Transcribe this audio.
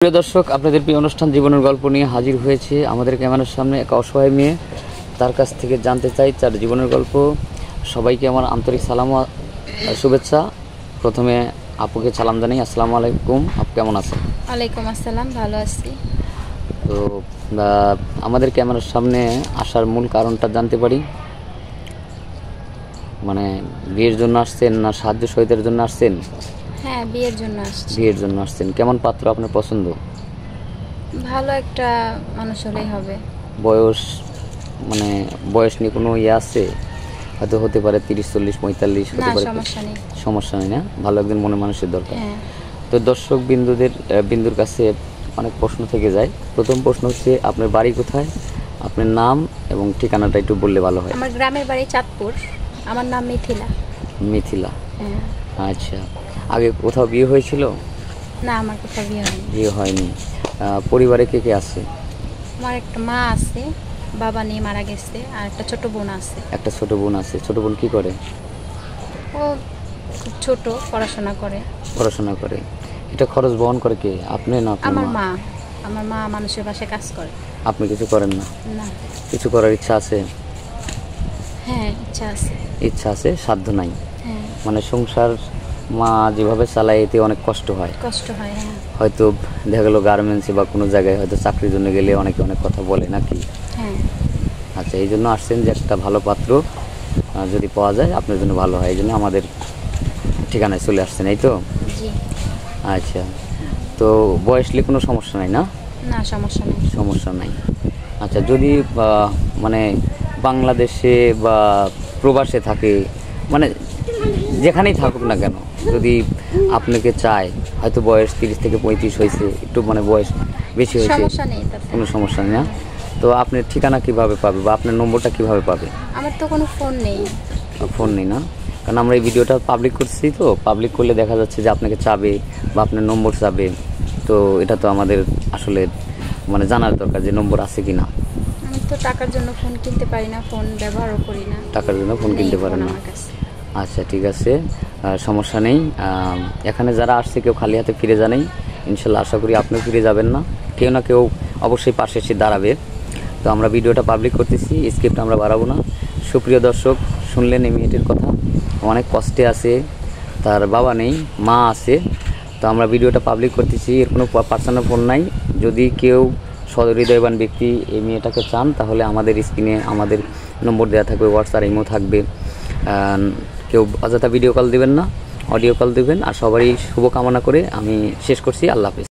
প্রিয় দর্শক, আপনাদের প্রিয় অনুষ্ঠান জীবনের গল্প নিয়ে হাজির হয়েছে আমাদের ক্যামেরার সামনে এক অসহায় মেয়ে। তার কাছ থেকে জানতে চাই তার জীবনের গল্প। সবাইকে আমার আন্তরিক সালাম ও শুভেচ্ছা। প্রথমে আপুকে সালাম জানাই, আসসালামু আলাইকুম। আপু কেমন আছেন? ওয়ালাইকুম আসসালাম, ভালো আছি। তো আমাদের ক্যামেরার সামনে আসার মূল কারণটা জানতে পারি? মানে বিয়ের জন্য আসছেন না সাহায্য সহায়তার জন্য আসছেন? হ্যাঁ, বিয়ের জন্য আসছি। বিয়ের জন্য আসছেন। কেমন পাত্র আপনার পছন্দ? ভালো একটা মানুষ হলেই হবে। বয়স মানে বয়স নিয়ে কোনো ইয়ে আছে? হয়তো হতে পারে 30, 40, 45 না, হতে পারে। সমস্যা নেই। সমস্যা নেই না? ভালো একজন মনে মানুষের দরকার। হ্যাঁ। তো দর্শক বিন্দুর কাছে অনেক প্রশ্ন থেকে যায়। প্রথম প্রশ্ন হচ্ছে, আপনার বাড়ি কোথায়, আপনার নাম এবং ঠিকানাটা একটু বললে ভালো হয়। আমার গ্রামের বাড়ি চাঁদপুর। আমার নাম মিথিলা। মিথিলা। হ্যাঁ। আচ্ছা, আগে কোথাও বিয়ে হয়েছিল? না, আমার কোথাও বিয়ে হয়নি। বিয়ে হয়নি। পরিবারে কে কে আছে? আমার একটা মা আছে, বাবা নিয়ে মারা গেছে, আর একটা ছোট বোন আছে। একটা ছোট বোন আছে। ছোট বোন কি করে? ও খুব ছোট, পড়াশোনা করে। পড়াশোনা করে। এটা খরচ বহন করে কে, আপনি না আপনার আমার মা? মা। আমার মা মানুষের বাসায় কাজ করে। আপনি কিছু করেন না? না। কিছু করার ইচ্ছা আছে? হ্যাঁ, ইচ্ছা আছে। ইচ্ছা আছে, সাধ্য নাই। হ্যাঁ, মানে সংসার মা যেভাবে চালায় এতে অনেক কষ্ট হয়। কষ্ট হয়। হ্যাঁ। হয়তো দেখা গেলো গার্মেন্টসে বা কোনো জায়গায় হয়তো চাকরির জন্য গেলে অনেকে অনেক কথা বলে নাকি? হ্যাঁ। আচ্ছা, এই জন্য আসছেন যে একটা ভালো পাত্র যদি পাওয়া যায় আপনার জন্য ভালো হয়, এই জন্য আমাদের ঠিকানায় চলে আসছেন, এই তো? জি। আচ্ছা, তো বয়সলে কোনো সমস্যা নাই না? না, সমস্যা নেই। সমস্যা নাই। আচ্ছা, যদি মানে বাংলাদেশে বা প্রবাসে থাকে, মানে যেখানেই থাকুক না কেন, যদি আপনাকে চায়, হয়তো বয়স 30 থেকে 35 হয়েছে, একটু মানে বয়স বেশি হয়েছে, সমস্যা নেই তাতে। কোনো সমস্যা নেই না? তো আপনার ঠিকানা কিভাবে পাবে বা আপনার নম্বরটা কিভাবে পাবে? আমার তো কোনো ফোন নেই। ফোন নেই না? কারণ আমরা এই ভিডিওটা পাবলিক করছি, তো পাবলিক করলে দেখা যাচ্ছে যে আপনাকে চাবে বা আপনার নম্বর চাবে। তো এটা তো আমাদের আসলে মানে জানার দরকার যে নম্বর আছে কি না। আমি তো টাকার জন্য ফোন কিনতে পারি না, ফোন ব্যবহারও করি না। টাকার জন্য ফোন কিনতে নেই পারেন ফোন না? আমার কাছে। আচ্ছা, ঠিক আছে, সমস্যা নেই। এখানে যারা আসছে কেউ খালি হাতে ফিরে যায়নি, ইনশাল্লাহ আশা করি আপনিও ফিরে যাবেন না। কেউ না কেউ অবশ্যই পাশে এসে দাঁড়াবে। তো আমরা ভিডিওটা পাবলিক করতেছি, স্ক্রিপ্ট আমরা বাড়াবো না। সুপ্রিয় দর্শক, শুনলেন এই মেয়েটির কথা, অনেক কষ্টে আছে, তার বাবা নেই, মা আছে। তো আমরা ভিডিওটা পাবলিক করতেছি, এর কোনো পার্সোনাল ফোন নাই। যদি কেউ সহৃদয়বান ব্যক্তি এই মেয়েটাকে চান, তাহলে আমাদের স্ক্রিনে আমাদের নম্বর দেওয়া থাকবে, হোয়াটসঅ্যাপ ইমো থাকবে। কেউ অযথা ভিডিও কল দিবেন না, অডিও কল দিবেন। আর সবারই শুভকামনা করে আমি শেষ করছি। আল্লাহ হাফেজ।